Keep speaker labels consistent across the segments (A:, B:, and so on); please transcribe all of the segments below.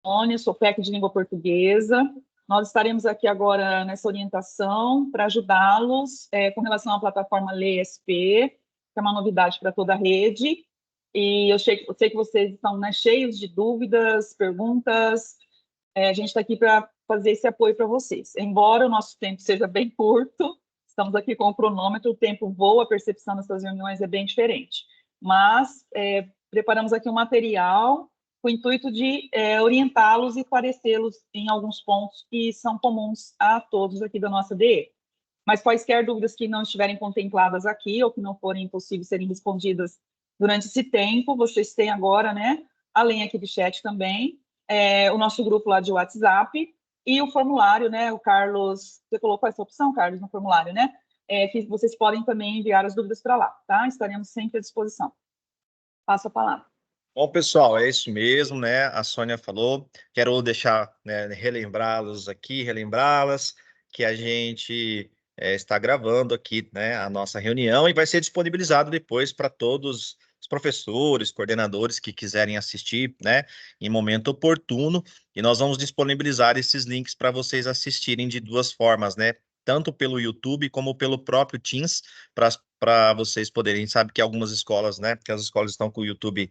A: Sônia, sou PEC de Língua Portuguesa. Nós estaremos aqui agora nessa orientação para ajudá-los com relação à plataforma LeESP, que é uma novidade para toda a rede. E eu sei que vocês estão, né, cheios de dúvidas, perguntas. A gente está aqui para fazer esse apoio para vocês. Embora o nosso tempo seja bem curto, estamos aqui com o cronômetro, o tempo voa, a percepção dessas reuniões é bem diferente. Mas preparamos aqui um material com o intuito de orientá-los e esclarecê-los em alguns pontos que são comuns a todos aqui da nossa DE. Mas quaisquer dúvidas que não estiverem contempladas aqui ou que não forem possíveis serem respondidas durante esse tempo, vocês têm agora, né, além aqui do chat também, o nosso grupo lá de WhatsApp e o formulário, né, o Carlos, você colocou essa opção, Carlos, no formulário, né, que vocês podem também enviar as dúvidas para lá, tá? Estaremos sempre à disposição. Passo a palavra.
B: Bom, pessoal, é isso mesmo, né? A Sônia falou. Quero deixar, né, relembrá-los aqui, relembrá-las, que a gente está gravando aqui, né, a nossa reunião e vai ser disponibilizado depois para todos os professores, coordenadores que quiserem assistir, né, em momento oportuno. E nós vamos disponibilizar esses links para vocês assistirem de duas formas, né? Tanto pelo YouTube como pelo próprio Teams, para vocês poderem. Sabe que algumas escolas, né, que as escolas estão com o YouTube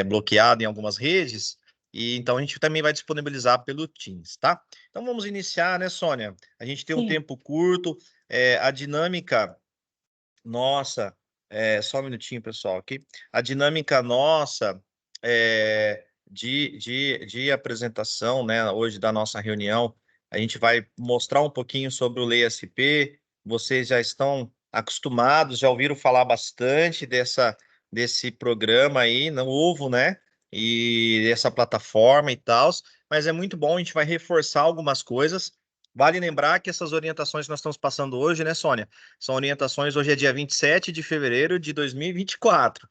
B: bloqueado em algumas redes, e então a gente também vai disponibilizar pelo Teams, tá? Então vamos iniciar, né, Sônia? A gente tem um tempo curto, a dinâmica nossa, só um minutinho, pessoal, aqui. A dinâmica nossa de apresentação, né, hoje da nossa reunião, a gente vai mostrar um pouquinho sobre o LeESP. Vocês já estão acostumados, já ouviram falar bastante desse programa aí, novo, né? E essa plataforma e tal, mas é muito bom, a gente vai reforçar algumas coisas. Vale lembrar que essas orientações que nós estamos passando hoje, né, Sônia? São orientações, hoje é dia 27 de fevereiro de 2024.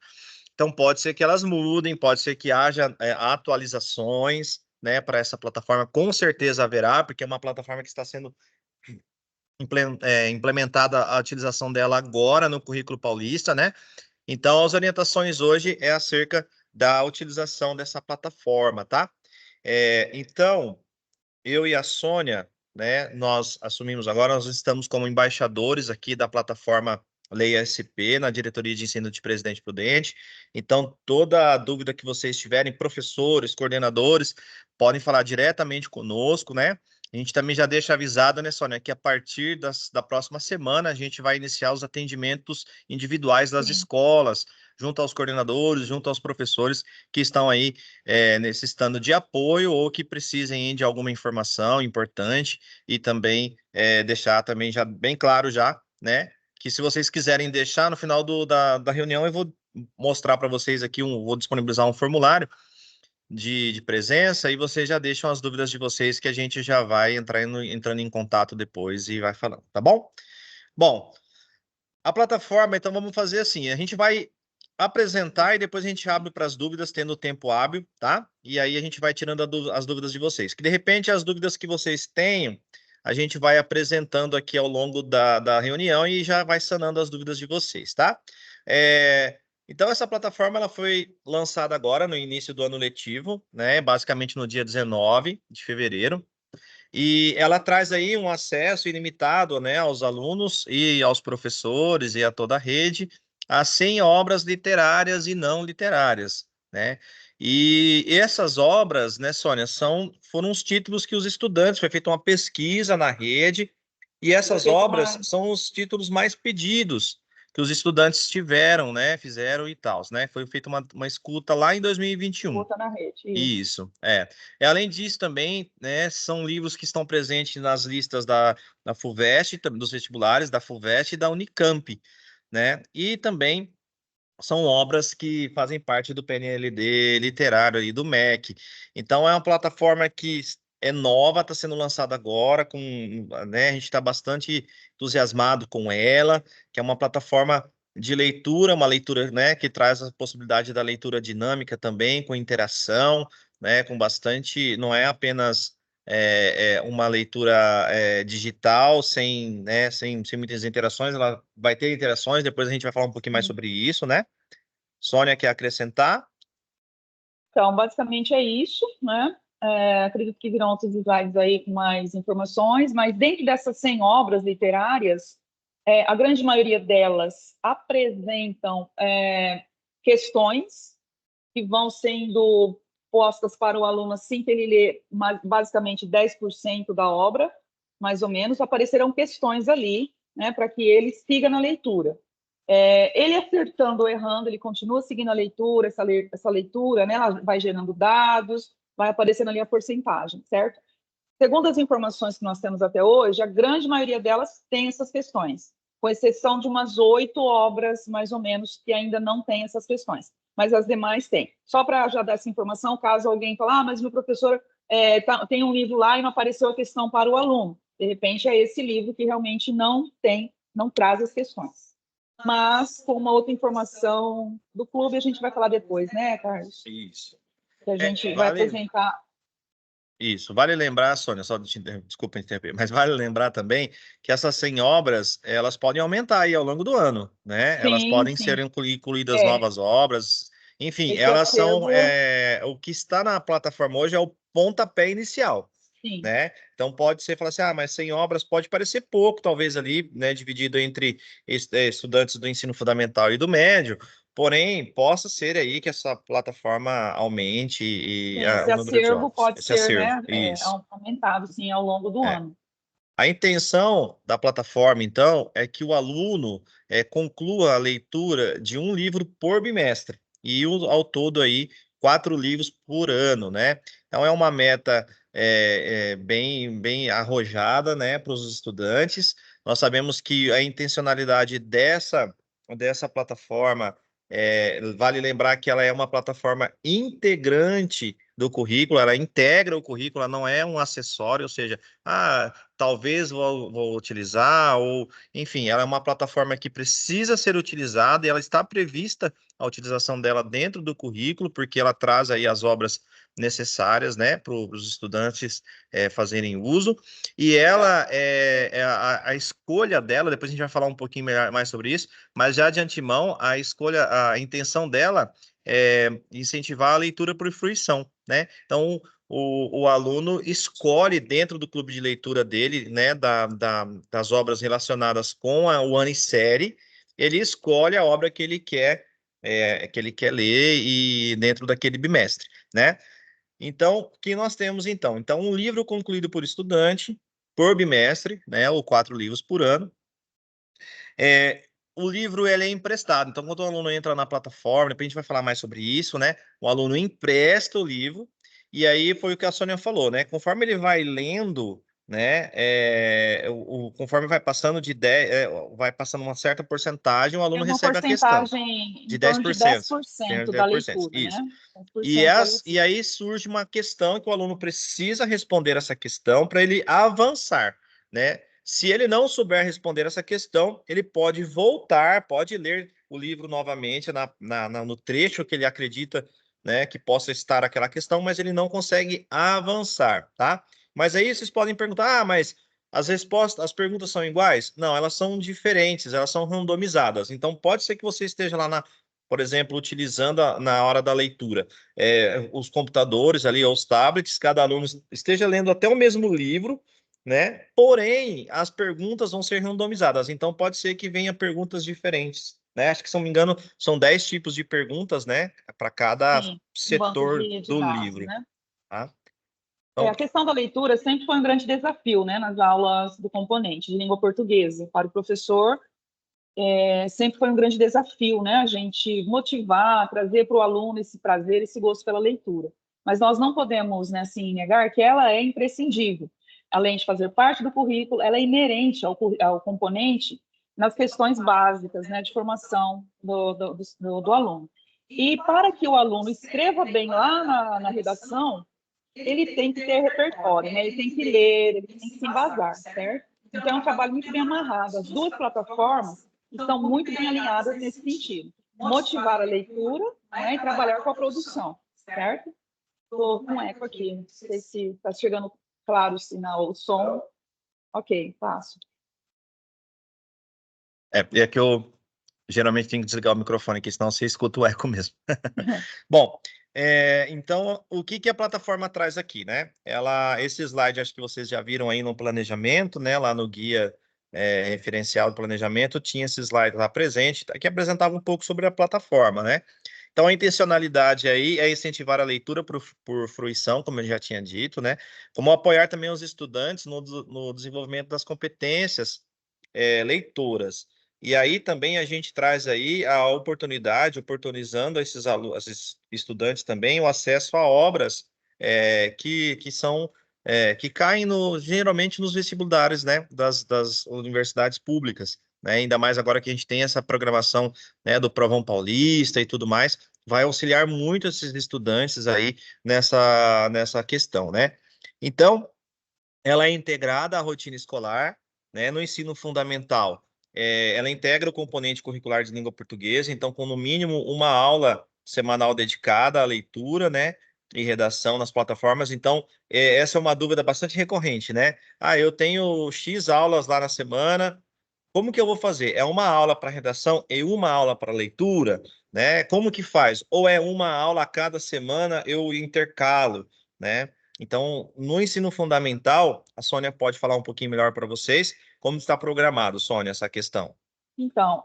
B: Então, pode ser que elas mudem, pode ser que haja atualizações, né, para essa plataforma. Com certeza haverá, porque é uma plataforma que está sendo implementada a utilização dela agora no Currículo Paulista, né? Então, as orientações hoje é acerca da utilização dessa plataforma, tá? Então, eu e a Sônia, né, nós assumimos agora, nós estamos como embaixadores aqui da plataforma LeESP, na diretoria de ensino de Presidente Prudente. Então, toda a dúvida que vocês tiverem, professores, coordenadores, podem falar diretamente conosco, né? A gente também já deixa avisado, né, Sônia, que a partir da próxima semana a gente vai iniciar os atendimentos individuais das escolas, junto aos coordenadores, junto aos professores que estão aí necessitando de apoio ou que precisem de alguma informação importante, e também deixar também já bem claro já, né, que se vocês quiserem deixar no final da reunião, eu vou mostrar para vocês aqui, vou disponibilizar um formulário de presença, e vocês já deixam as dúvidas de vocês, que a gente já vai entrando em contato depois e vai falando, tá bom? Bom, a plataforma, então vamos fazer assim, a gente vai apresentar e depois a gente abre para as dúvidas, tendo tempo hábil, tá? E aí a gente vai tirando as dúvidas de vocês. Que de repente as dúvidas que vocês tenham, a gente vai apresentando aqui ao longo da reunião e já vai sanando as dúvidas de vocês, tá? Então essa plataforma ela foi lançada agora no início do ano letivo, né? Basicamente no dia 19 de fevereiro. E ela traz aí um acesso ilimitado, né, aos alunos e aos professores e a toda a rede a 100 obras literárias e não literárias, né? E essas obras, né, Sônia, foram os títulos que os estudantes, foi feita uma pesquisa na rede, e essas obras são os títulos mais pedidos que os estudantes tiveram, né, fizeram e tal, né? Foi feita uma escuta lá em 2021.
A: Escuta na rede.
B: Isso, além disso também, né, são livros que estão presentes nas listas da FUVEST, dos vestibulares da FUVEST e da Unicamp, né? E também são obras que fazem parte do PNLD literário e do MEC. Então é uma plataforma que é nova, está sendo lançada agora, né, a gente está bastante entusiasmado com ela, que é uma plataforma de leitura, uma leitura, né, que traz a possibilidade da leitura dinâmica também, com interação, né, com bastante, não é apenas uma leitura digital, né, sem muitas interações, ela vai ter interações, depois a gente vai falar um pouquinho mais sobre isso, né? Sônia, quer acrescentar?
A: Então, basicamente é isso, né? Acredito que virão outros slides aí com mais informações, mas dentro dessas 100 obras literárias, a grande maioria delas apresentam questões que vão sendo postas para o aluno assim que ele lê basicamente 10% da obra, mais ou menos, aparecerão questões ali, né, para que ele siga na leitura. Ele acertando ou errando, ele continua seguindo a leitura, essa leitura, né, ela vai gerando dados, vai aparecendo ali a porcentagem, certo? Segundo as informações que nós temos até hoje, a grande maioria delas tem essas questões, com exceção de umas 8 obras, mais ou menos, que ainda não tem essas questões, mas as demais têm. Só para já dar essa informação, caso alguém fale, mas meu professor tem um livro lá e não apareceu a questão para o aluno. De repente, é esse livro que realmente não traz as questões. Mas, com uma outra informação do clube, a gente vai falar depois, né, Carlos?
B: Isso.
A: Que a gente vai apresentar.
B: Isso, vale lembrar, Sônia, desculpa interromper, mas vale lembrar também que essas 100 obras, elas podem aumentar aí ao longo do ano, né? Elas podem ser incluídas novas obras, enfim, elas são, o que está na plataforma hoje é o pontapé inicial, né? Então pode ser, falar assim, mas 100 obras pode parecer pouco, talvez ali, né, dividido entre estudantes do ensino fundamental e do médio, porém, possa ser aí que essa plataforma aumente
A: esse
B: o número de
A: acervo
B: obras.
A: pode
B: Esse
A: ser,
B: acervo,
A: né,
B: isso.
A: aumentado, sim, ao longo do ano.
B: A intenção da plataforma, então, é que o aluno conclua a leitura de um livro por bimestre e, ao todo, aí, 4 livros por ano, né? Então, é uma meta bem arrojada, né, para os estudantes. Nós sabemos que a intencionalidade dessa plataforma, vale lembrar que ela é uma plataforma integrante do currículo, ela integra o currículo, ela não é um acessório, ou seja, talvez vou utilizar, ou enfim, ela é uma plataforma que precisa ser utilizada e ela está prevista a utilização dela dentro do currículo, porque ela traz aí as obras necessárias, né, para os estudantes fazerem uso, e ela, a escolha dela, depois a gente vai falar um pouquinho mais sobre isso, mas já de antemão, a intenção dela é incentivar a leitura por fruição, né? Então, o aluno escolhe dentro do clube de leitura dele, né, das obras relacionadas com o ano e série, ele escolhe a obra que ele quer ler e dentro daquele bimestre, né? Então, o que nós temos então? Então, um livro concluído por estudante, por bimestre, né, ou 4 livros por ano. O livro ele é emprestado. Então, quando o aluno entra na plataforma, depois a gente vai falar mais sobre isso, né? O aluno empresta o livro, e aí foi o que a Sônia falou, né? Conforme ele vai lendo, né? Conforme vai passando vai passando uma certa porcentagem, o aluno
A: Tem uma
B: recebe a questão
A: porcentagem
B: de
A: em torno de 10% da
B: 10%.
A: leitura,
B: Isso.
A: né? 10% da leitura.
B: E aí surge uma questão que o aluno precisa responder essa questão para ele avançar, né? Se ele não souber responder essa questão, ele pode voltar, pode ler o livro novamente no trecho que ele acredita, né, que possa estar aquela questão, mas ele não consegue avançar, tá? Mas aí vocês podem perguntar, mas as perguntas são iguais? Não, elas são diferentes, elas são randomizadas. Então pode ser que você esteja lá por exemplo, utilizando na hora da leitura os computadores ali, ou os tablets, cada aluno esteja lendo até o mesmo livro, né? Porém, as perguntas vão ser randomizadas, então pode ser que venha perguntas diferentes, né? Acho que, se não me engano, são 10 tipos de perguntas, né? Para cada
A: banco
B: setor
A: de
B: do
A: dados,
B: livro.
A: né?
B: Tá? Então,
A: A questão da leitura sempre foi um grande desafio, né, nas aulas do componente de língua portuguesa. Para o professor, sempre foi um grande desafio, né, a gente motivar, trazer para o aluno esse prazer, esse gosto pela leitura. Mas nós não podemos, né, assim, negar que ela é imprescindível. Além de fazer parte do currículo, ela é inerente ao componente nas questões básicas, né, de formação do aluno. E para que o aluno escreva bem lá na redação, ele tem que ter repertório, né? Ele tem que ler, ele tem que se embasar, certo? Então, é um trabalho muito bem amarrado. As duas plataformas estão muito bem alinhadas nesse sentido. Motivar a leitura, né, e trabalhar com a produção, certo? Estou com eco aqui, não sei se está chegando claro o sinal, o som. Ok, passo.
B: é que eu geralmente tenho que desligar o microfone aqui, senão você escuta o eco mesmo. Bom, Então, o que a plataforma traz aqui, né? Esse slide, acho que vocês já viram aí no planejamento, né? Lá no guia referencial do planejamento, tinha esse slide lá presente, que apresentava um pouco sobre a plataforma, né? Então, a intencionalidade aí é incentivar a leitura por fruição, como eu já tinha dito, né? Como apoiar também os estudantes no desenvolvimento das competências leitoras. E aí também a gente traz aí a oportunidade, oportunizando esses estudantes também o acesso a obras que são que caem geralmente nos vestibulares, né, das universidades públicas, né? Ainda mais agora que a gente tem essa programação, né, do Provão Paulista e tudo mais, vai auxiliar muito esses estudantes aí nessa questão, né? Então, ela é integrada à rotina escolar, né? No ensino fundamental, ela integra o componente curricular de língua portuguesa, então, com no mínimo uma aula semanal dedicada à leitura, né? E redação nas plataformas. Então, essa é uma dúvida bastante recorrente, né? Ah, eu tenho X aulas lá na semana, como que eu vou fazer? É uma aula para redação e uma aula para leitura, né? Como que faz? Ou é uma aula a cada semana, eu intercalo, né? Então, no ensino fundamental, a Sônia pode falar um pouquinho melhor para vocês como está programado, Sônia, essa questão.
A: Então,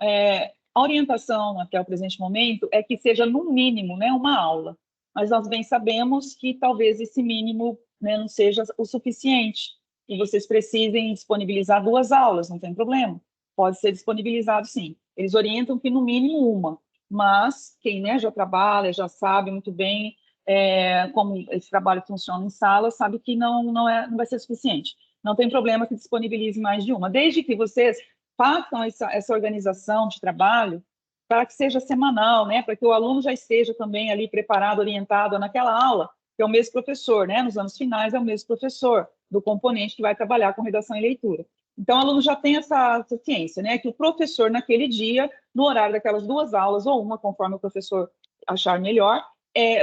A: a orientação até o presente momento é que seja, no mínimo, né, uma aula. Mas nós bem sabemos que talvez esse mínimo, né, não seja o suficiente. E vocês precisem disponibilizar 2 aulas, não tem problema. Pode ser disponibilizado, sim. Eles orientam que, no mínimo, uma. Mas quem, né, já trabalha, já sabe muito bem como esse trabalho funciona em sala, sabe que não vai ser suficiente. Não tem problema que disponibilize mais de uma. Desde que vocês façam essa organização de trabalho para que seja semanal, né? Para que o aluno já esteja também ali preparado, orientado naquela aula, que é o mesmo professor, né? Nos anos finais é o mesmo professor do componente que vai trabalhar com redação e leitura. Então, o aluno já tem essa ciência, né? Que o professor, naquele dia, no horário daquelas 2 aulas, ou uma, conforme o professor achar melhor,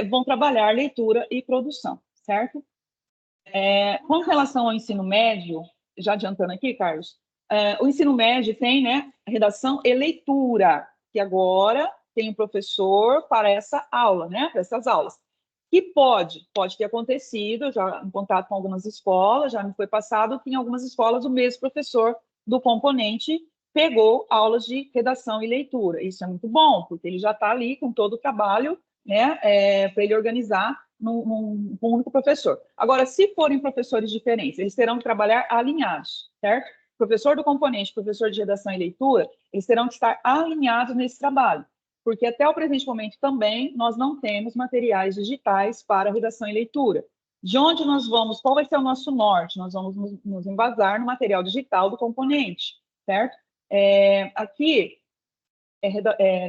A: vão trabalhar leitura e produção, certo? Com relação ao ensino médio, já adiantando aqui, Carlos, o ensino médio tem, né, redação e leitura, que agora tem um professor para essa aula, né, para essas aulas. Que pode ter acontecido, já em contato com algumas escolas, já me foi passado que em algumas escolas o mesmo professor do componente pegou aulas de redação e leitura. Isso é muito bom, porque ele já está ali com todo o trabalho, né, para ele organizar com um único professor. Agora, se forem professores diferentes, eles terão que trabalhar alinhados, certo? Professor do componente, professor de redação e leitura, eles terão que estar alinhados nesse trabalho, porque até o presente momento também nós não temos materiais digitais para redação e leitura. De onde nós vamos, qual vai ser o nosso norte? Nós vamos nos embasar no material digital do componente, certo? Aqui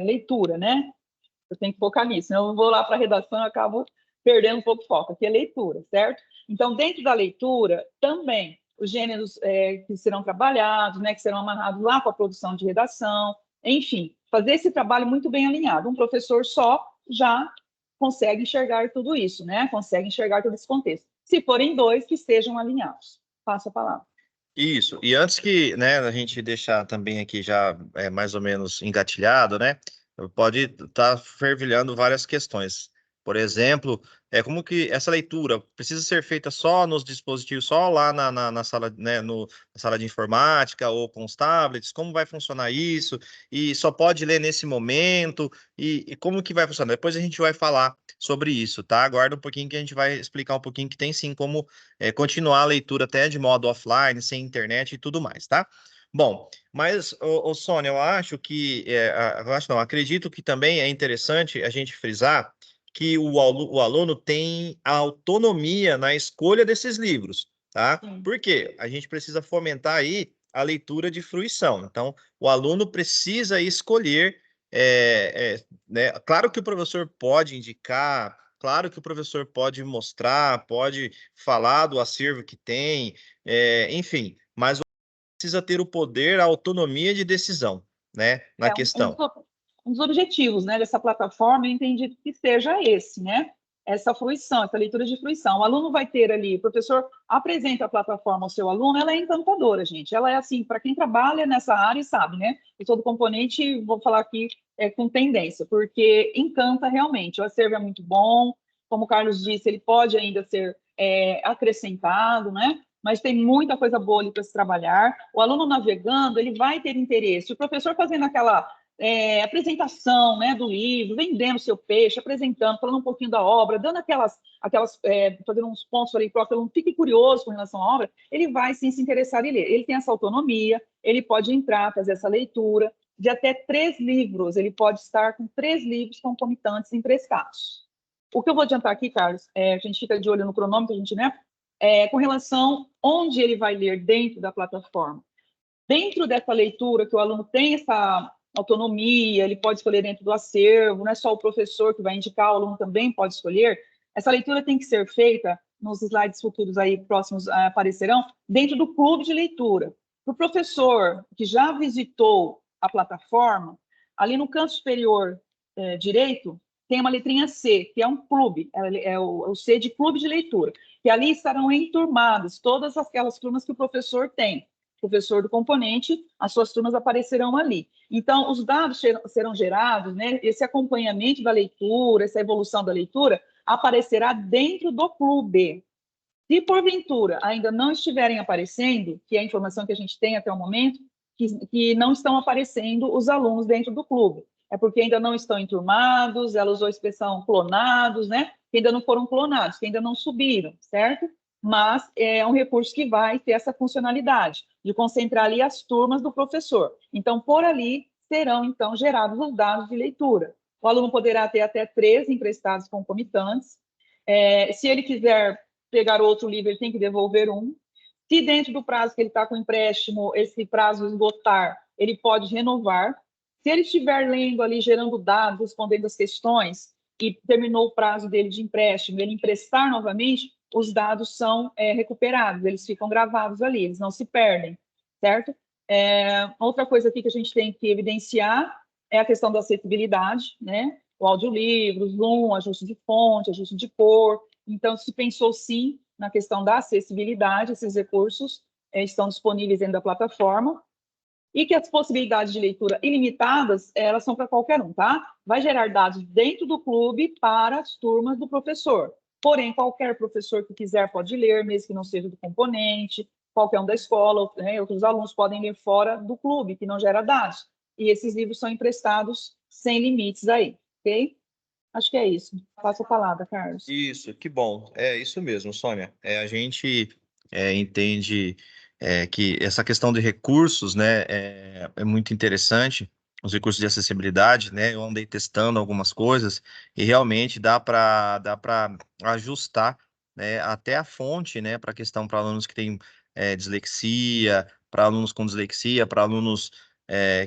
A: leitura, né? Eu tenho que focar nisso, senão eu vou lá para a redação e acabo perdendo um pouco o foco, que é leitura, certo? Então, dentro da leitura, também os gêneros que serão trabalhados, né, que serão amarrados lá com a produção de redação, enfim, fazer esse trabalho muito bem alinhado. Um professor só já consegue enxergar tudo isso, né? Consegue enxergar todo esse contexto. Se forem 2, que estejam alinhados. Passo a palavra.
B: Isso. E antes que, né, a gente deixar também aqui já mais ou menos engatilhado, né? Pode estar fervilhando várias questões. Por exemplo, como que essa leitura precisa ser feita só nos dispositivos, só lá na sala, né, na sala de informática ou com os tablets? Como vai funcionar isso? E só pode ler nesse momento? E como que vai funcionar? Depois a gente vai falar sobre isso, tá? Aguarda um pouquinho que a gente vai explicar um pouquinho que tem sim como continuar a leitura até de modo offline, sem internet e tudo mais, tá? Bom, mas, Sônia, eu acho que, eu acho não, acredito que também é interessante a gente frisar que o aluno tem autonomia na escolha desses livros, tá?
A: Sim.
B: Por quê? A gente precisa fomentar aí a leitura de fruição. Então, o aluno precisa escolher, né? Claro que o professor pode indicar, claro que o professor pode mostrar, pode falar do acervo que tem, enfim, mas precisa ter o poder, a autonomia de decisão, né, na questão.
A: Um dos objetivos, né, dessa plataforma, eu entendi que seja esse, né? Essa fruição, essa leitura de fruição. O aluno vai ter ali, o professor apresenta a plataforma ao seu aluno, ela é encantadora, gente. Ela é assim, para quem trabalha nessa área sabe, né? Eu sou do componente, vou falar aqui com tendência, porque encanta realmente. O acervo é muito bom, como o Carlos disse, ele pode ainda ser acrescentado, né? Mas tem muita coisa boa ali para se trabalhar. O aluno navegando, ele vai ter interesse. O professor fazendo aquela apresentação, né, do livro, vendendo seu peixe, apresentando, falando um pouquinho da obra, dando fazendo uns pontos ali para o aluno fique curioso com relação à obra, ele vai sim se interessar em ler. Ele tem essa autonomia, ele pode entrar, fazer essa leitura de até 3 livros, ele pode estar com 3 livros concomitantes emprestados. O que eu vou adiantar aqui, Carlos, a gente fica de olho no cronômetro, a gente, né, com relação onde ele vai ler dentro da plataforma. Dentro dessa leitura, que o aluno tem essa autonomia, ele pode escolher dentro do acervo, não é só o professor que vai indicar, o aluno também pode escolher. Essa leitura tem que ser feita, nos slides futuros aí próximos aparecerão, dentro do clube de leitura. Para o professor que já visitou a plataforma, ali no canto superior direito, tem uma letrinha C, que é um clube, é o C de clube de leitura, que ali estarão enturmadas todas aquelas turmas que o professor tem. Professor do componente, as suas turmas aparecerão ali. Então, os dados serão gerados, né? Esse acompanhamento da leitura, essa evolução da leitura, aparecerá dentro do clube. Se, porventura, ainda não estiverem aparecendo, que é a informação que a gente tem até o momento, que não estão aparecendo os alunos dentro do clube. É porque ainda não estão enturmados, ela usou a expressão clonados, né? Que ainda não foram clonados, que ainda não subiram, certo? Mas é um recurso que vai ter essa funcionalidade de concentrar ali as turmas do professor. Então, por ali, serão, então, gerados os dados de leitura. O aluno poderá ter até 3 emprestados concomitantes. Se ele quiser pegar outro livro, ele tem que devolver um. Se dentro do prazo que ele está com o empréstimo, esse prazo esgotar, ele pode renovar. Se ele estiver lendo ali, gerando dados, respondendo as questões, e terminou o prazo dele de empréstimo, ele emprestar novamente, os dados são recuperados, eles ficam gravados ali, eles não se perdem, certo? Outra coisa aqui que a gente tem que evidenciar é a questão da acessibilidade, né? O audiolivro, Zoom, ajuste de fonte, ajuste de cor. Então, se pensou sim na questão da acessibilidade, esses recursos estão disponíveis dentro da plataforma, e que as possibilidades de leitura ilimitadas, elas são para qualquer um, tá? Vai gerar dados dentro do clube para as turmas do professor. Porém, qualquer professor que quiser pode ler, mesmo que não seja do componente, qualquer um da escola, né? Outros alunos podem ler fora do clube, que não gera dados. E esses livros são emprestados sem limites aí, ok? Acho que é isso. Passo a palavra, Carlos.
B: Isso, que bom. É isso mesmo, Sônia. A gente entende que essa questão de recursos, né, é muito interessante. Os recursos de acessibilidade, né? Eu andei testando algumas coisas e realmente dá para ajustar, né, até a fonte, né, para questão para alunos que têm dislexia, para alunos com dislexia, para alunos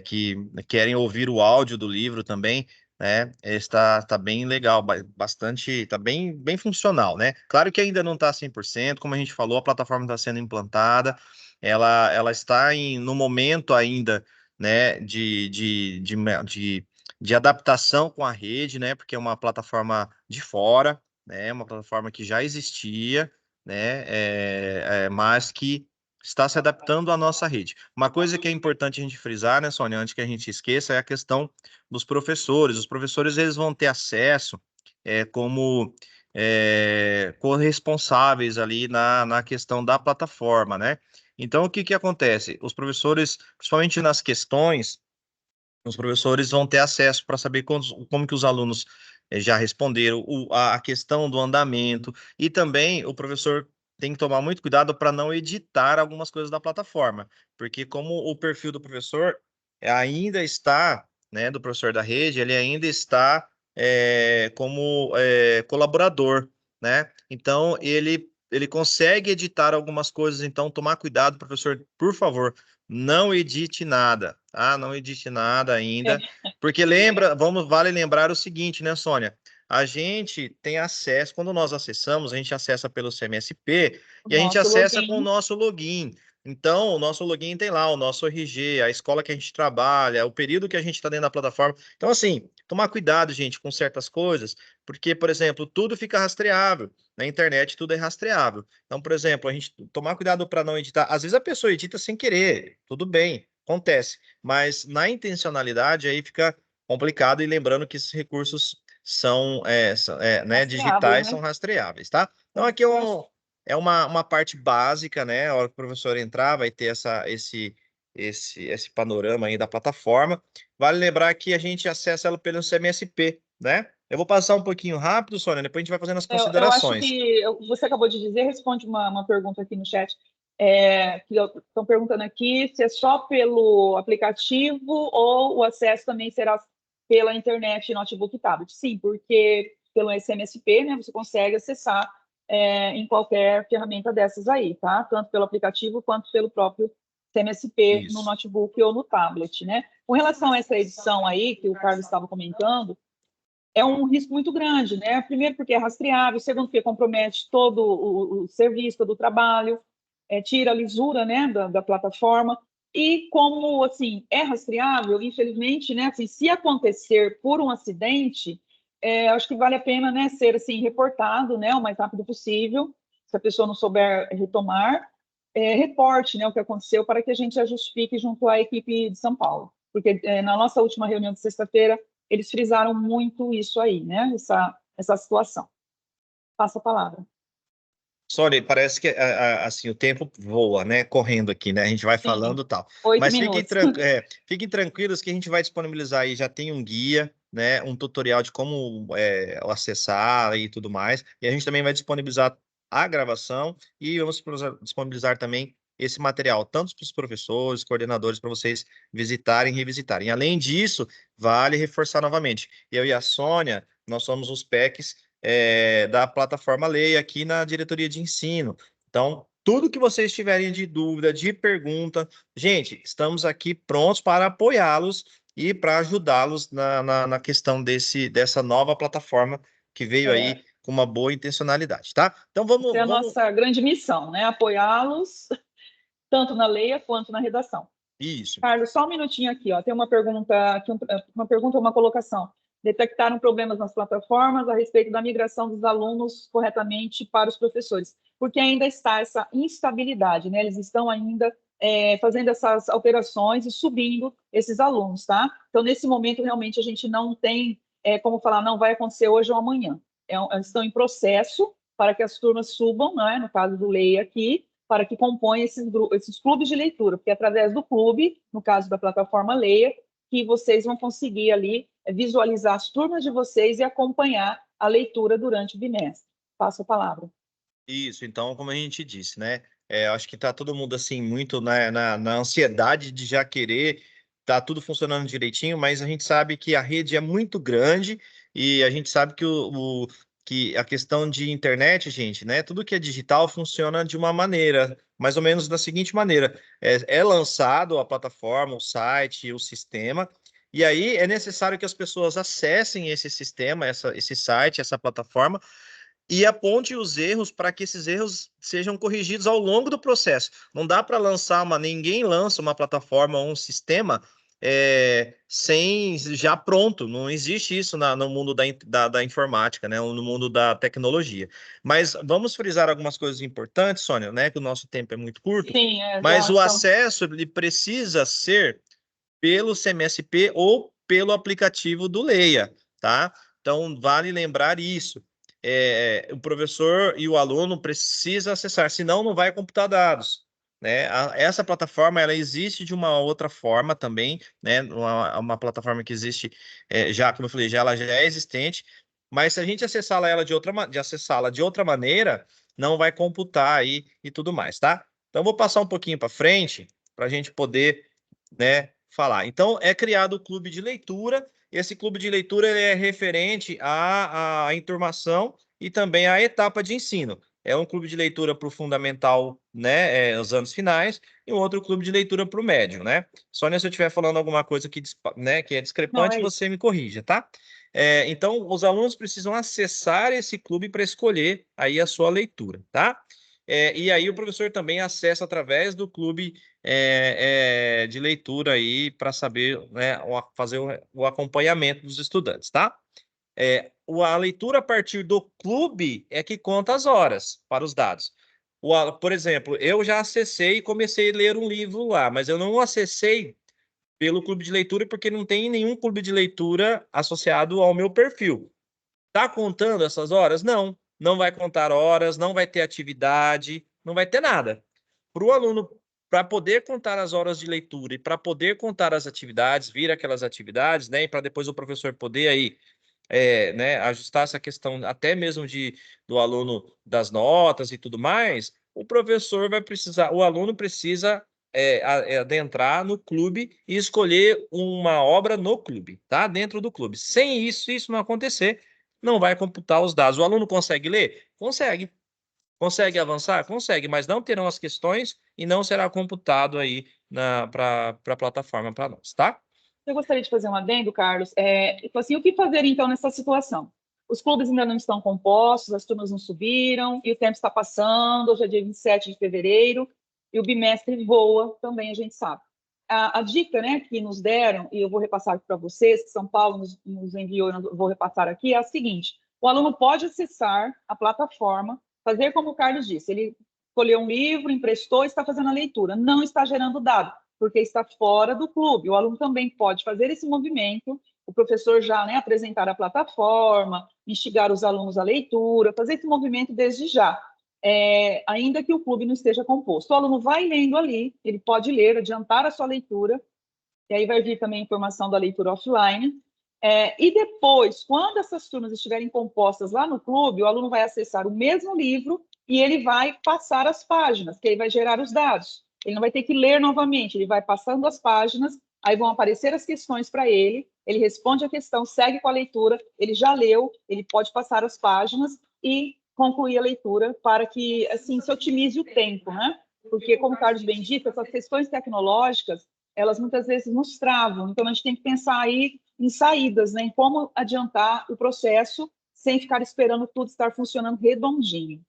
B: que querem ouvir o áudio do livro também, né? Está bem legal, bastante, está bem funcional, né? Claro que ainda não está 100%, como a gente falou, a plataforma está sendo implantada, ela está no momento ainda, né, de adaptação com a rede, né? Porque é uma plataforma de fora, né? Uma plataforma que já existia, né? Mas que está se adaptando à nossa rede. Uma coisa que é importante a gente frisar, né, Sônia, antes que a gente esqueça, é a questão dos professores. Os professores eles vão ter acesso como corresponsáveis ali na questão da plataforma, né? Então, o que que acontece? Os professores, principalmente nas questões, os professores vão ter acesso para saber como que os alunos já responderam, a questão do andamento, e também o professor tem que tomar muito cuidado para não editar algumas coisas da plataforma, porque como o perfil do professor ainda está, né, do professor da rede, ele ainda está como colaborador, né? Então, ele consegue editar algumas coisas, então tomar cuidado, professor, por favor, não edite nada, tá? Não edite nada ainda, porque vale lembrar o seguinte, né, Sônia? A gente tem acesso, quando nós acessamos, a gente acessa pelo CMSP
A: O
B: e a gente
A: nosso
B: acessa com o
A: login.
B: nosso login. Então, o nosso login tem lá o nosso RG, a escola que a gente trabalha, o período que a gente está dentro da plataforma. Então, assim, tomar cuidado, gente, com certas coisas, porque, por exemplo, tudo fica rastreável. Na internet, tudo é rastreável. Então, por exemplo, a gente tomar cuidado para não editar. Às vezes a pessoa edita sem querer, tudo bem, acontece. Mas na intencionalidade aí fica complicado, e lembrando que esses recursos são, né,
A: Rastreáveis,
B: digitais,
A: né?
B: são rastreáveis, tá? Então, aqui é uma parte básica, né? A hora que o professor entrar, vai ter esse panorama aí da plataforma. Vale lembrar que a gente acessa ela pelo CMSP, né? Eu vou passar um pouquinho rápido, Sônia, depois a gente vai fazendo as
A: Eu acho
B: considerações.
A: que você acabou de dizer, responde uma pergunta aqui no chat, que estão perguntando aqui se é só pelo aplicativo ou o acesso também será pela internet, notebook e tablet. Sim, porque pelo SMSP, né, você consegue acessar em qualquer ferramenta dessas aí, tá? Tanto pelo aplicativo quanto pelo próprio CMSP no
B: Isso.
A: notebook ou no tablet, né? Com relação a essa edição aí que o Carlos estava comentando, é um risco muito grande, né? Primeiro, porque é rastreável, segundo, porque compromete todo o serviço, todo o trabalho, tira a lisura, né, da plataforma. E como, assim, é rastreável, infelizmente, né, assim, se acontecer por um acidente, acho que vale a pena, né, ser, assim, reportado, né, o mais rápido possível, se a pessoa não souber retomar, reporte, né, o que aconteceu para que a gente a justifique junto à equipe de São Paulo. Porque na nossa última reunião de sexta-feira, eles frisaram muito isso aí, né? Essa situação. Passa a palavra.
B: Sônia, parece que assim, o tempo voa, né? Correndo aqui, né? A gente vai falando
A: Sim,
B: e tal.
A: 8
B: Mas
A: minutos.
B: fiquem tranquilos que a gente vai disponibilizar aí, já tem um guia, né? Um tutorial de como acessar e tudo mais. E a gente também vai disponibilizar a gravação e vamos disponibilizar também esse material, tanto para os professores, coordenadores, para vocês visitarem e revisitarem. Além disso, vale reforçar novamente. Eu e a Sônia, nós somos os PECs da plataforma Lei aqui na diretoria de ensino. Então, tudo que vocês tiverem de dúvida, de pergunta, gente, estamos aqui prontos para apoiá-los e para ajudá-los na questão dessa nova plataforma que veio aí com uma boa intencionalidade, tá? Então,
A: Essa é a nossa grande missão, né? Apoiá-los, tanto na leia quanto na redação.
B: Isso.
A: Carlos, só um minutinho aqui, ó. Tem uma pergunta, uma colocação. Detectaram problemas nas plataformas a respeito da migração dos alunos corretamente para os professores, porque ainda está essa instabilidade, né? Eles estão ainda fazendo essas alterações e subindo esses alunos, tá? Então, nesse momento, realmente, a gente não tem como falar, não vai acontecer hoje ou amanhã. Estão em processo para que as turmas subam, né? No caso do Leia aqui, para que compõem esses clubes de leitura, porque é através do clube, no caso da plataforma Leia, que vocês vão conseguir ali visualizar as turmas de vocês e acompanhar a leitura durante o bimestre. Passo a palavra.
B: Isso, então, como a gente disse, né? Acho que está todo mundo assim, muito na ansiedade de já querer, tá tudo funcionando direitinho, mas a gente sabe que a rede é muito grande e a gente sabe que que a questão de internet, gente, né? Tudo que é digital funciona de uma maneira, mais ou menos da seguinte maneira: é lançado a plataforma, o site, o sistema. E aí é necessário que as pessoas acessem esse sistema, esse site, essa plataforma, e aponte os erros para que esses erros sejam corrigidos ao longo do processo. Não dá para ninguém lança uma plataforma ou um sistema sem já pronto. Não existe isso no mundo da informática, né? Ou no mundo da tecnologia. Mas vamos frisar algumas coisas importantes, Sônia, né? Que o nosso tempo é muito curto.
A: Sim,
B: Mas
A: já
B: o
A: estamos.
B: acesso ele precisa ser pelo CMSP ou pelo aplicativo do Leia, tá? Então, vale lembrar isso. O professor e o aluno precisam acessar, senão não vai computar dados. Né? Essa plataforma ela existe de uma outra forma também, né? Uma plataforma que existe já, como eu falei, ela já é existente, mas se a gente acessá-la de outra maneira, não vai computar aí e tudo mais, tá? Então, vou passar um pouquinho para frente para a gente poder, né, falar. Então, é criado o clube de leitura. Esse clube de leitura ele é referente à enturmação e também à etapa de ensino. É um clube de leitura para o fundamental, né, os anos finais, e um outro clube de leitura para o médio, né? Sônia, se eu estiver falando alguma coisa né, que é
A: Não,
B: discrepante,
A: é isso.
B: você me corrija, tá? Então, os alunos precisam acessar esse clube para escolher aí a sua leitura, tá? E aí o professor também acessa através do clube de leitura aí para saber, né, fazer o acompanhamento dos estudantes, tá? A leitura a partir do clube é que conta as horas para os dados. Por exemplo, eu já acessei e comecei a ler um livro lá, mas eu não acessei pelo clube de leitura porque não tem nenhum clube de leitura associado ao meu perfil. Tá contando essas horas? Não, não vai contar horas, não vai ter atividade, não vai ter nada. Para o aluno, para poder contar as horas de leitura e para poder contar as atividades, vir aquelas atividades, né, e para depois o professor poder aí né, ajustar essa questão até mesmo do aluno das notas e tudo mais, o professor vai precisar, o aluno precisa adentrar no clube e escolher uma obra no clube, tá? Dentro do clube. Sem isso, se isso não acontecer, não vai computar os dados. O aluno consegue ler? Consegue. Consegue avançar? Consegue, mas não terão as questões e não será computado aí para a plataforma para nós, tá?
A: Eu gostaria de fazer um adendo, Carlos. Assim, o que fazer, então, nessa situação? Os clubes ainda não estão compostos, as turmas não subiram, e o tempo está passando, hoje é dia 27 de fevereiro, e o bimestre voa, também a gente sabe. A dica, né, que nos deram, e eu vou repassar para vocês, que São Paulo nos enviou, eu vou repassar aqui, é a seguinte: o aluno pode acessar a plataforma, fazer como o Carlos disse, ele escolheu um livro, emprestou, está fazendo a leitura, não está gerando dado, porque está fora do clube. O aluno também pode fazer esse movimento, o professor já, né, apresentar a plataforma, instigar os alunos à leitura, fazer esse movimento desde já, ainda que o clube não esteja composto. O aluno vai lendo ali, ele pode ler, adiantar a sua leitura, e aí vai vir também a informação da leitura offline. E depois, quando essas turmas estiverem compostas lá no clube, o aluno vai acessar o mesmo livro e ele vai passar as páginas, que aí vai gerar os dados. Ele não vai ter que ler novamente, ele vai passando as páginas, aí vão aparecer as questões para ele, ele responde a questão, segue com a leitura, ele já leu, ele pode passar as páginas e concluir a leitura para que, assim, se otimize o tempo, né? Porque, como o Carlos bem disse, essas questões tecnológicas, elas muitas vezes nos travam, então a gente tem que pensar aí em saídas, né? Em como adiantar o processo sem ficar esperando tudo estar funcionando redondinho.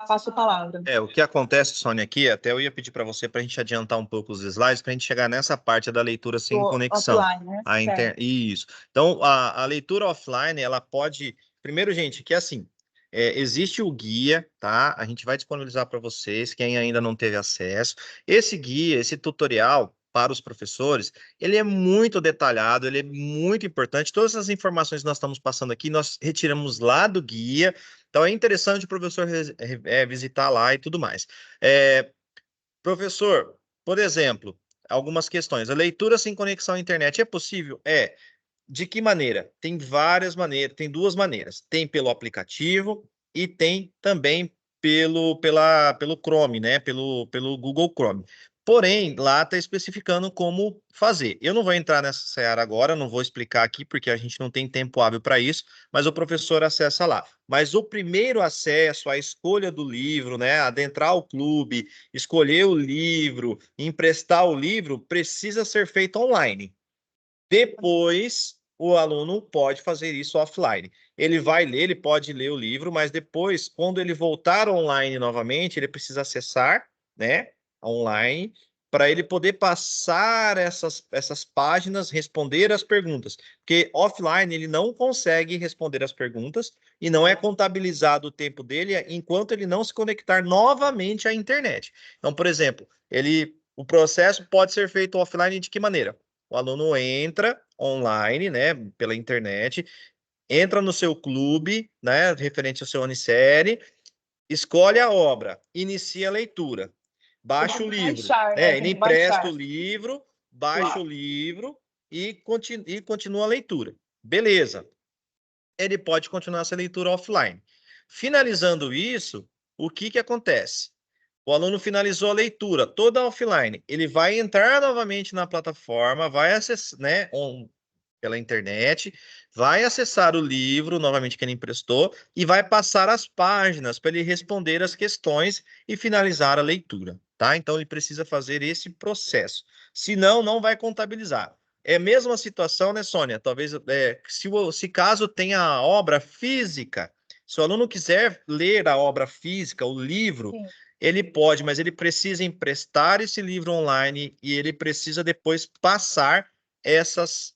A: Passo a palavra.
B: O que acontece, Sônia, aqui, até eu ia pedir para você para a gente adiantar um pouco os slides, para a gente chegar nessa parte da leitura sem conexão.
A: Offline, né?
B: Isso. Então, a leitura offline, ela pode... Primeiro, gente, que assim, existe o guia, tá? A gente vai disponibilizar para vocês, quem ainda não teve acesso. Esse guia, esse tutorial para os professores, ele é muito detalhado, ele é muito importante. Todas as informações que nós estamos passando aqui, nós retiramos lá do guia. Então, é interessante o professor visitar lá e tudo mais. Professor, por exemplo, algumas questões. A leitura sem conexão à internet é possível? É. De que maneira? Tem várias maneiras, tem duas maneiras. Tem pelo aplicativo e tem também pelo Chrome, né? Pelo Google Chrome. Porém, lá está especificando como fazer. Eu não vou entrar nessa seara agora, não vou explicar aqui, porque a gente não tem tempo hábil para isso, mas o professor acessa lá. Mas o primeiro acesso, a escolha do livro, né? Adentrar o clube, escolher o livro, emprestar o livro, precisa ser feito online. Depois, o aluno pode fazer isso offline. Ele vai ler, ele pode ler o livro, mas depois, quando ele voltar online novamente, ele precisa acessar, né, online, para ele poder passar essas páginas, responder as perguntas. Porque offline ele não consegue responder as perguntas e não é contabilizado o tempo dele enquanto ele não se conectar novamente à internet. Então, por exemplo, o processo pode ser feito offline de que maneira? O aluno entra online, né, pela internet, entra no seu clube, né, referente ao seu Unicere, escolhe a obra, inicia a leitura, baixa o livro,
A: Baixar, né?
B: ele
A: Tem que
B: empresta
A: baixar.
B: o livro, baixa o livro e continua a leitura. Beleza. Ele pode continuar essa leitura offline. Finalizando isso, o que acontece? O aluno finalizou a leitura toda offline. Ele vai entrar novamente na plataforma, vai acessar, né, pela internet, vai acessar o livro novamente que ele emprestou e vai passar as páginas para ele responder as questões e finalizar a leitura, tá? Então ele precisa fazer esse processo. Senão, não vai contabilizar. É a mesma situação, né, Sônia? Talvez se caso tenha a obra física, se o aluno quiser ler a obra física, o livro,
A: Sim.
B: ele pode, mas ele precisa emprestar esse livro online e ele precisa depois passar essas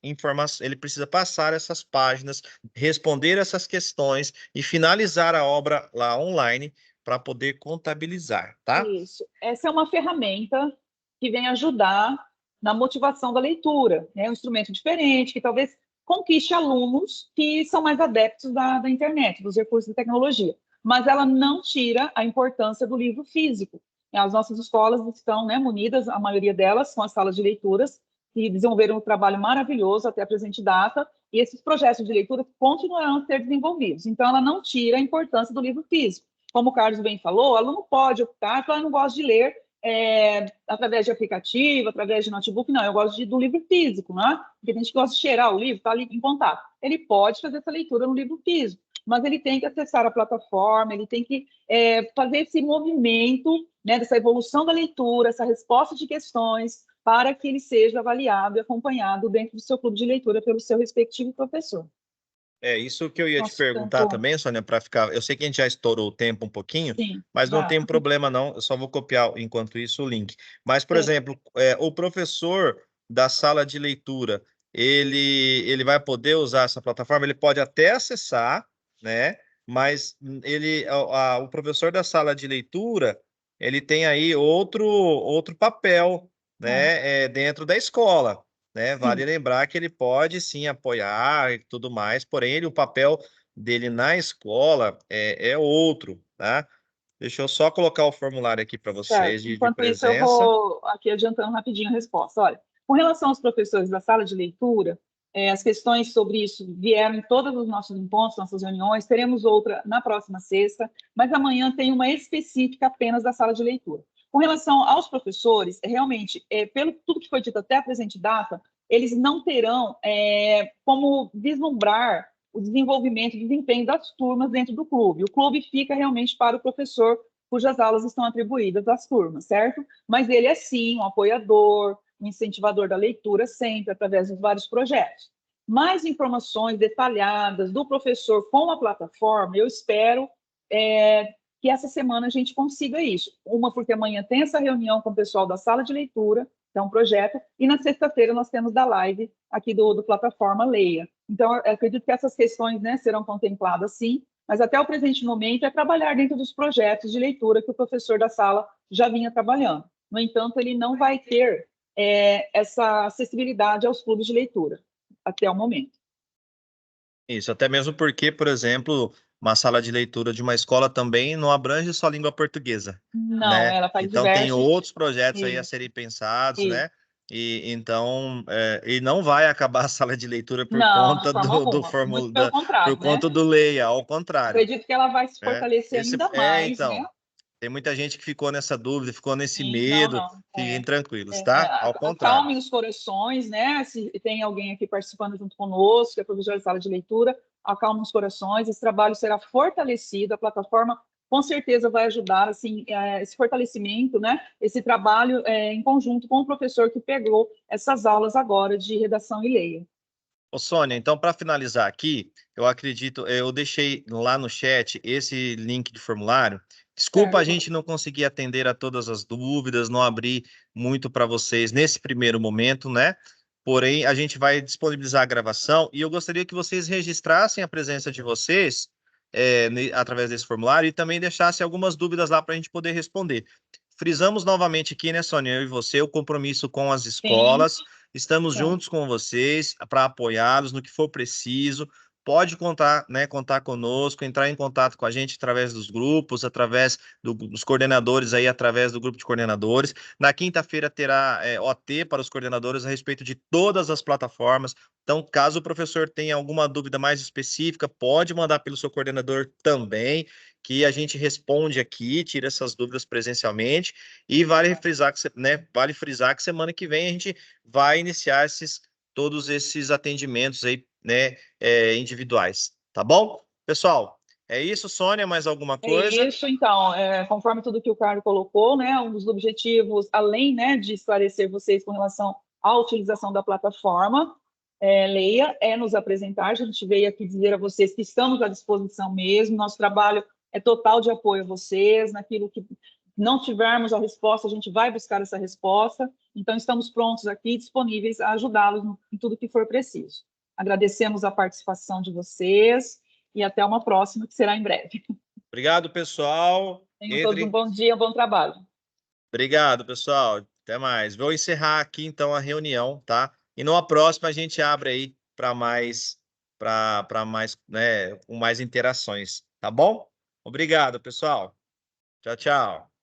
B: informações, ele precisa passar essas páginas, responder essas questões e finalizar a obra lá online para poder contabilizar, tá?
A: Isso. Essa é uma ferramenta que vem ajudar na motivação da leitura, né? Um instrumento diferente, que talvez conquiste alunos que são mais adeptos da internet, dos recursos de tecnologia. Mas ela não tira a importância do livro físico. As nossas escolas estão, né, munidas, a maioria delas, com as salas de leituras, que desenvolveram um trabalho maravilhoso até a presente data, e esses projetos de leitura continuarão a ser desenvolvidos. Então, ela não tira a importância do livro físico. Como o Carlos bem falou, o aluno pode optar, eu não gosto de ler através de aplicativo, através de notebook, não, eu gosto do livro físico, né? Porque tem gente que gosta de cheirar o livro, está ali em contato. Ele pode fazer essa leitura no livro físico, mas ele tem que acessar a plataforma, ele tem que fazer esse movimento, né, dessa evolução da leitura, essa resposta de questões, para que ele seja avaliado e acompanhado dentro do seu clube de leitura pelo seu respectivo professor.
B: É isso que eu ia te
A: Nosso
B: perguntar
A: tempo...
B: também, Sônia, para ficar. Eu sei que a gente já estourou o tempo um pouquinho,
A: Sim,
B: mas não
A: já.
B: tem problema, não. Eu só vou copiar, enquanto isso, o link. Mas, por exemplo, o professor da sala de leitura, ele vai poder usar essa plataforma, ele pode até acessar, né? Mas o professor da sala de leitura, ele tem aí outro papel, né? Dentro da escola. Né? Vale lembrar que ele pode sim apoiar e tudo mais, porém o papel dele na escola é outro, tá? Deixa eu só colocar o formulário aqui para vocês
A: Certo.
B: de
A: Enquanto isso, eu
B: presença.
A: vou aqui adiantando rapidinho a resposta. Olha, com relação aos professores da sala de leitura, as questões sobre isso vieram em todos os nossos encontros, nossas reuniões, teremos outra na próxima sexta, mas amanhã tem uma específica apenas da sala de leitura. Com relação aos professores, realmente, pelo tudo que foi dito até a presente data, eles não terão como vislumbrar o desenvolvimento e desempenho das turmas dentro do clube. O clube fica realmente para o professor cujas aulas estão atribuídas às turmas, certo? Mas ele é, sim, um apoiador, um incentivador da leitura, sempre, através dos vários projetos. Mais informações detalhadas do professor com a plataforma, eu espero que essa semana a gente consiga isso. Uma, porque amanhã tem essa reunião com o pessoal da sala de leitura, que é um projeto, e na sexta-feira nós temos da live aqui do Plataforma Leia. Então, eu acredito que essas questões, né, serão contempladas, sim, mas até o presente momento é trabalhar dentro dos projetos de leitura que o professor da sala já vinha trabalhando. No entanto, ele não vai ter essa acessibilidade aos clubes de leitura, até o momento.
B: Isso, até mesmo porque, por exemplo, uma sala de leitura de uma escola também não abrange só língua portuguesa,
A: Não,
B: né?
A: ela faz
B: Então tem
A: diversos...
B: outros projetos aí a
A: Isso,
B: serem pensados,
A: isso.
B: né? E então e não vai acabar a sala de leitura por
A: Não, de
B: conta
A: forma
B: do
A: alguma. Muito pelo
B: por
A: contrário, né?
B: conta do Leia, ao contrário.
A: Acredito que ela vai se
B: É,
A: fortalecer ainda mais, né?
B: então, tem muita gente que ficou nessa dúvida, ficou nesse
A: Sim, não,
B: medo.
A: não.
B: Fiquem tranquilos, tá? Ao contrário.
A: Acalmem os corações, né? Se tem alguém aqui participando junto conosco, que é professor de sala de leitura, acalmem os corações. Esse trabalho será fortalecido, a plataforma com certeza vai ajudar, assim, esse fortalecimento, né? Esse trabalho em conjunto com o professor que pegou essas aulas agora de redação e leia.
B: Ô, Sônia, então, para finalizar aqui, eu acredito, eu deixei lá no chat esse link de formulário. Desculpa a
A: Certo.
B: gente não conseguir atender a todas as dúvidas, não abrir muito para vocês nesse primeiro momento, né? Porém, a gente vai disponibilizar a gravação e eu gostaria que vocês registrassem a presença de vocês através desse formulário e também deixassem algumas dúvidas lá para a gente poder responder. Frisamos novamente aqui, né, Sônia, eu e você, o compromisso com as
A: Sim,
B: escolas. Estamos
A: sim.
B: juntos com vocês para apoiá-los no que for preciso. Pode contar, né, contar conosco, entrar em contato com a gente através dos grupos, através dos coordenadores aí, através do grupo de coordenadores. Na quinta-feira terá OT para os coordenadores a respeito de todas as plataformas. Então, caso o professor tenha alguma dúvida mais específica, pode mandar pelo seu coordenador também, que a gente responde aqui, tira essas dúvidas presencialmente. E vale frisar que, né, vale frisar que semana que vem a gente vai iniciar todos esses atendimentos aí, né, individuais, tá bom? Pessoal, é isso, Sônia, mais alguma
A: É
B: coisa?
A: isso, então, conforme tudo que o Carlos colocou, né, um dos objetivos, além, né, de esclarecer vocês com relação à utilização da plataforma, Leia, nos apresentar. A gente veio aqui dizer a vocês que estamos à disposição mesmo, nosso trabalho é total de apoio a vocês, naquilo que não tivermos a resposta, a gente vai buscar essa resposta, então estamos prontos aqui, disponíveis a ajudá-los em tudo que for preciso. Agradecemos a participação de vocês e até uma próxima, que será em breve.
B: Obrigado, pessoal.
A: Tenham todos um bom dia, um bom trabalho.
B: Obrigado, pessoal. Até mais. Vou encerrar aqui, então, a reunião, tá? E numa próxima a gente abre aí para mais, né, com mais interações, tá bom? Obrigado, pessoal. Tchau, tchau.